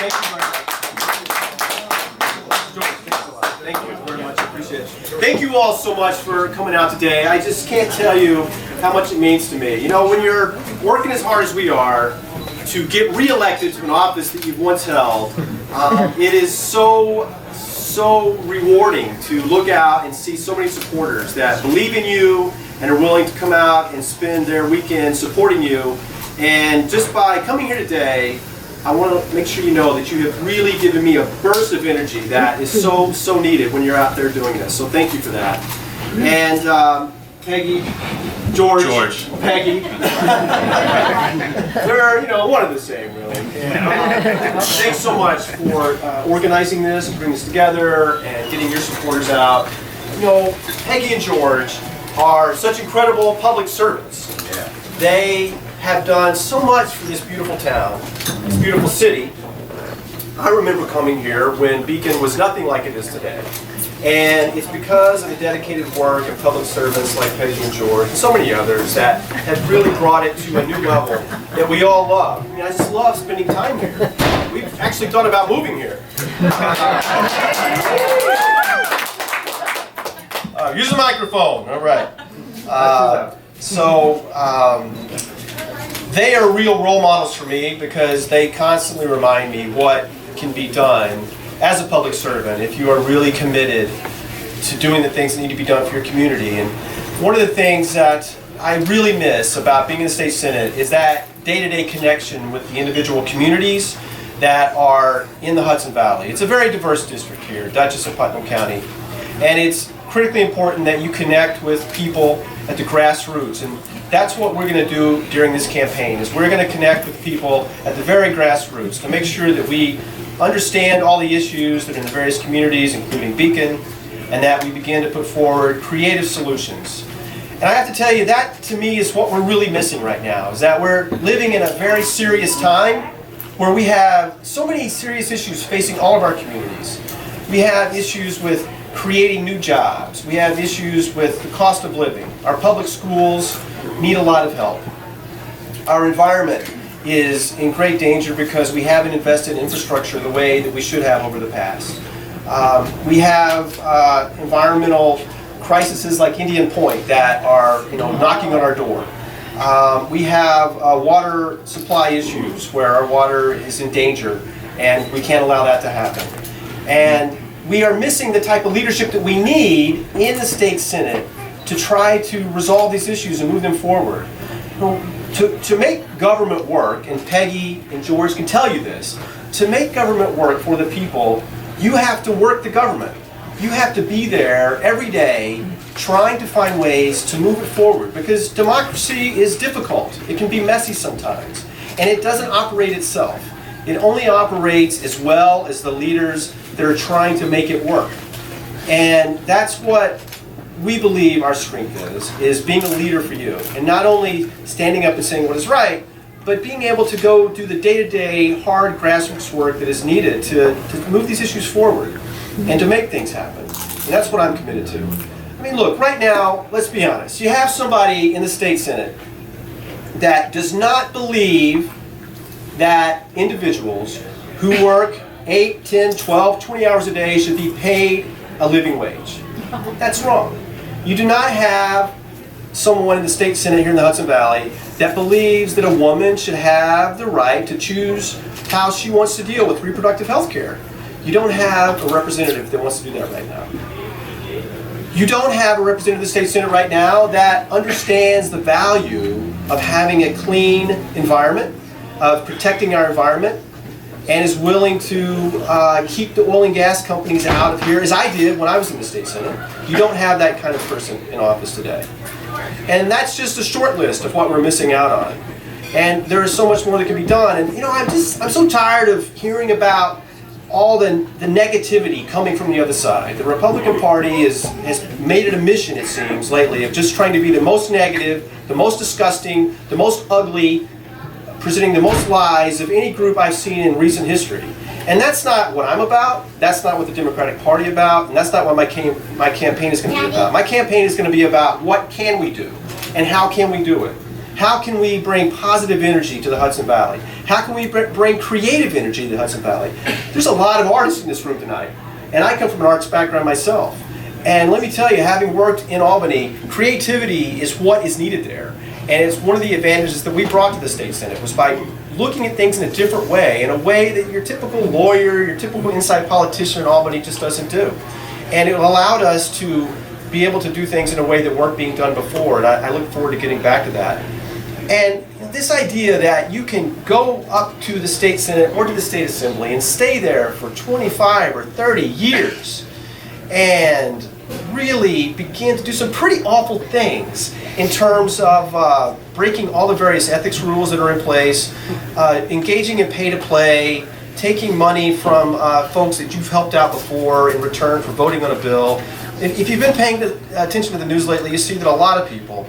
Thank you very much. George, thanks a lot. Thank you very much. I appreciate it. Thank you all so much for coming out today. I just can't tell you how much it means to me. You know, when you're working as hard as we are to get re-elected to an office that you've once held, it is so rewarding to look out and see so many supporters that believe in you and are willing to come out and spend their weekend supporting you. And just by coming here today, I want to make sure you know that you have really given me a burst of energy that is so needed when you're out there doing this. So thank you for that. And Peggy, George, Peggy, they're, you know, one and the same, really. Thanks so much for organizing this and bringing this together and getting your supporters out. You know, Peggy and George are such incredible public servants. They have done so much for this beautiful town, this beautiful city. I remember coming here when Beacon was nothing like it is today. And it's because of the dedicated work of public servants like Peggy and George and so many others that have really brought it to a new level that we all love. I mean, I just love spending time here. We've actually thought about moving here. Use the microphone. All right. They are real role models for me because they constantly remind me what can be done as a public servant if you are really committed to doing the things that need to be done for your community. And one of the things that I really miss about being in the state senate is that day-to-day connection with the individual communities that are in the Hudson Valley. It's a very diverse district here, Dutchess and Putnam County, and it's critically important that you connect with people at the grassroots. And that's what we're going to do during this campaign, is we're going to connect with people at the very grassroots to make sure that we understand all the issues that are in the various communities, including Beacon, and that we begin to put forward creative solutions. And I have to tell you, that to me is what we're really missing right now, is that we're living in a very serious time where we have so many serious issues facing all of our communities. We have issues with creating new jobs. We have issues with the cost of living. Our public schools need a lot of help. Our environment is in great danger because we haven't invested in infrastructure the way that we should have over the past. We have environmental crises like Indian Point that are, you know, knocking on our door. We have water supply issues where our water is in danger and we can't allow that to happen. And we are missing the type of leadership that we need in the state senate to try to resolve these issues and move them forward. To make government work, and Peggy and George can tell you this, to make government work for the people, you have to work the government. You have to be there every day trying to find ways to move it forward, because democracy is difficult. It can be messy sometimes, and it doesn't operate itself. It only operates as well as the leaders that are trying to make it work. And that's what we believe our strength is being a leader for you. And not only standing up and saying what is right, but being able to go do the day-to-day hard grassroots work that is needed to move these issues forward and to make things happen. And that's what I'm committed to. I mean, look, right now, let's be honest. You have somebody in the state senate that does not believe that individuals who work 8, 10, 12, 20 hours a day should be paid a living wage. That's wrong. You do not have someone in the state senate here in the Hudson Valley that believes that a woman should have the right to choose how she wants to deal with reproductive health care. You don't have a representative that wants to do that right now. You don't have a representative of the state senate right now that understands the value of having a clean environment, of protecting our environment, and is willing to keep the oil and gas companies out of here, as I did when I was in the state senate. You don't have that kind of person in office today. And that's just a short list of what we're missing out on. And there is so much more that can be done. And you know, I'm so tired of hearing about all the negativity coming from the other side. The Republican Party has made it a mission, it seems, lately, of just trying to be the most negative, the most disgusting, the most ugly, presenting the most lies of any group I've seen in recent history. And that's not what I'm about, that's not what the Democratic Party is about, and that's not what my campaign is going to be about. My campaign is going to be about what can we do, and how can we do it. How can we bring positive energy to the Hudson Valley? How can we bring creative energy to the Hudson Valley? There's a lot of artists in this room tonight, and I come from an arts background myself. And let me tell you, having worked in Albany, creativity is what is needed there. And it's one of the advantages that we brought to the State Senate, was by looking at things in a different way, in a way that your typical lawyer, your typical inside politician in Albany just doesn't do. And it allowed us to be able to do things in a way that weren't being done before, and I look forward to getting back to that. And this idea that you can go up to the State Senate or to the State Assembly and stay there for 25 or 30 years and really begin to do some pretty awful things in terms of breaking all the various ethics rules that are in place, engaging in pay-to-play, taking money from folks that you've helped out before in return for voting on a bill. If you've been paying attention to the news lately, you see that a lot of people,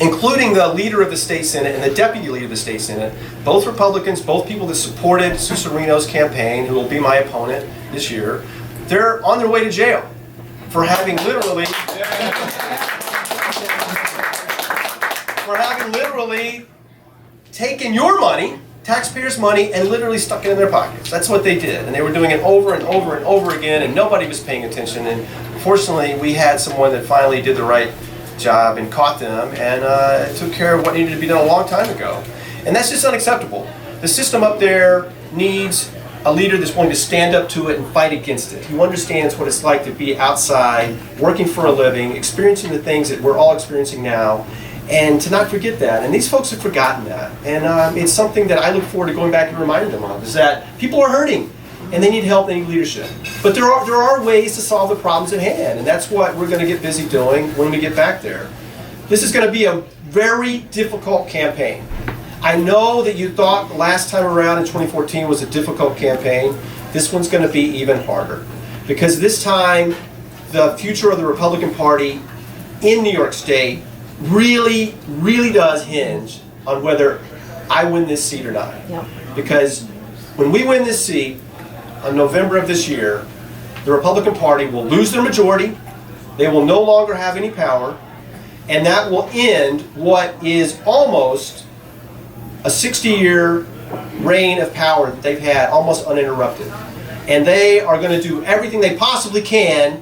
including the leader of the State Senate and the deputy leader of the State Senate, both Republicans, both people that supported Sue Serino's campaign, who will be my opponent this year, they're on their way to jail for having literally taken your money, taxpayers' money, and literally stuck it in their pockets. That's what they did, and they were doing it over and over and over again, and nobody was paying attention. And fortunately, we had someone that finally did the right job and caught them and took care of what needed to be done a long time ago. And that's just unacceptable. The system up there needs a leader that's willing to stand up to it and fight against it, who understands what it's like to be outside, working for a living, experiencing the things that we're all experiencing now, and to not forget that. And these folks have forgotten that. And it's something that I look forward to going back and reminding them of, is that people are hurting, and they need help, they need leadership. But there are ways to solve the problems at hand, and that's what we're going to get busy doing when we get back there. This is going to be a very difficult campaign. I know that you thought the last time around in 2014 was a difficult campaign. This one's going to be even harder, because this time the future of the Republican Party in New York State really, really does hinge on whether I win this seat or not. Yep. Because when we win this seat in November of this year, the Republican Party will lose their majority, they will no longer have any power, and that will end what is almost a 60-year reign of power that they've had, almost uninterrupted. And they are going to do everything they possibly can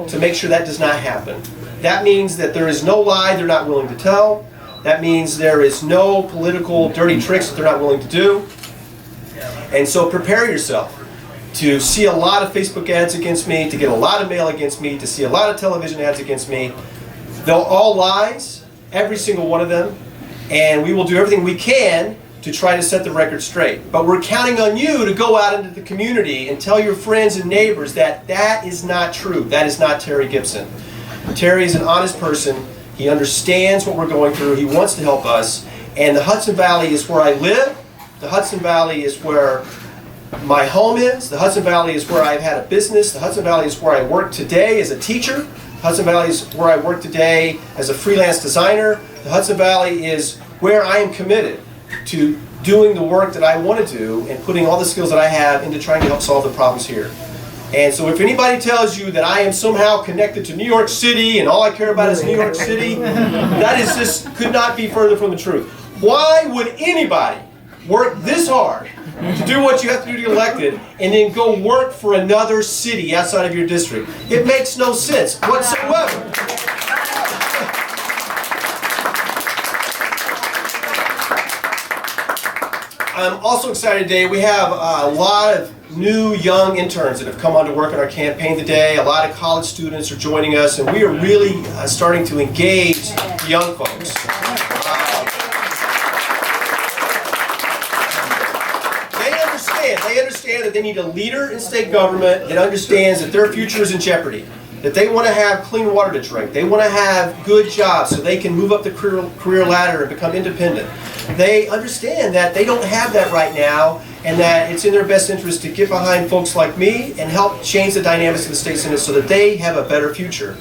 to make sure that does not happen. That means that there is no lie they're not willing to tell. That means there is no political dirty tricks that they're not willing to do. And so prepare yourself to see a lot of Facebook ads against me, to get a lot of mail against me, to see a lot of television ads against me. They're all lies, every single one of them. And we will do everything we can to try to set the record straight. But we're counting on you to go out into the community and tell your friends and neighbors that that is not true. That is not Terry Gipson. Terry is an honest person. He understands what we're going through. He wants to help us. And the Hudson Valley is where I live. The Hudson Valley is where my home is. The Hudson Valley is where I've had a business. The Hudson Valley is where I work today as a teacher. The Hudson Valley is where I work today as a freelance designer. The Hudson Valley is where I am committed to doing the work that I want to do and putting all the skills that I have into trying to help solve the problems here. And so if anybody tells you that I am somehow connected to New York City and all I care about is New York City, that is just could not be further from the truth. Why would anybody work this hard to do what you have to do to get elected and then go work for another city outside of your district? It makes no sense whatsoever. I'm also excited today. We have a lot of new young interns that have come on to work on our campaign today. A lot of college students are joining us, and we are really starting to engage the young folks. They understand that they need a leader in state government that understands that their future is in jeopardy, that they want to have clean water to drink, they want to have good jobs so they can move up the career ladder and become independent. They understand that they don't have that right now, and that it's in their best interest to get behind folks like me and help change the dynamics of the state senate so that they have a better future.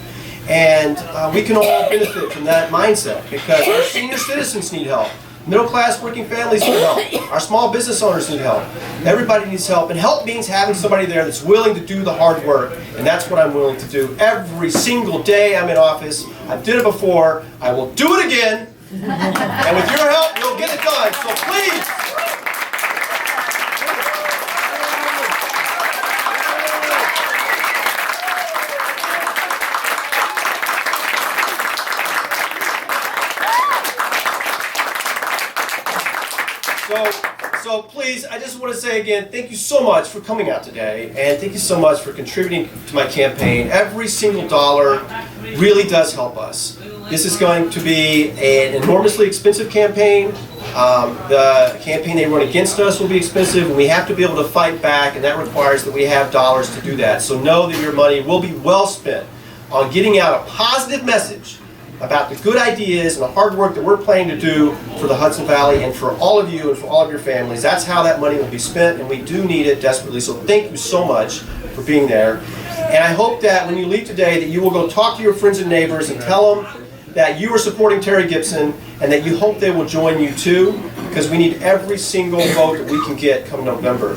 And we can all benefit from that mindset, because our senior citizens need help. Middle-class working families need help. Our small business owners need help. Everybody needs help. And help means having somebody there that's willing to do the hard work. And that's what I'm willing to do every single day I'm in office. I did it before. I will do it again. And with your help, we'll get it done. So please, So please, I just want to say again, thank you so much for coming out today, and thank you so much for contributing to my campaign. Every single dollar really does help us. This is going to be an enormously expensive campaign. The campaign they run against us will be expensive, and we have to be able to fight back, and that requires that we have dollars to do that. So know that your money will be well spent on getting out a positive message about the good ideas and the hard work that we're planning to do for the Hudson Valley and for all of you and for all of your families. That's how that money will be spent, and we do need it desperately. So thank you so much for being there. And I hope that when you leave today that you will go talk to your friends and neighbors and tell them that you are supporting Terry Gipson and that you hope they will join you too, because we need every single vote that we can get come November.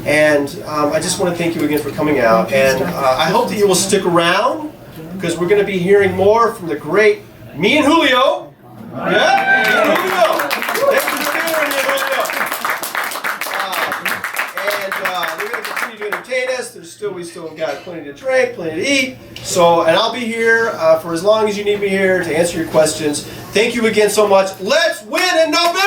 And I just want to thank you again for coming out, and I hope that you will stick around, because we're going to be hearing more from the great me and Julio. Yeah, me and Julio. Thanks for being here, Julio. And they're going to continue to entertain us. We still got plenty to drink, plenty to eat. So, and I'll be here for as long as you need me here to answer your questions. Thank you again so much. Let's win in November.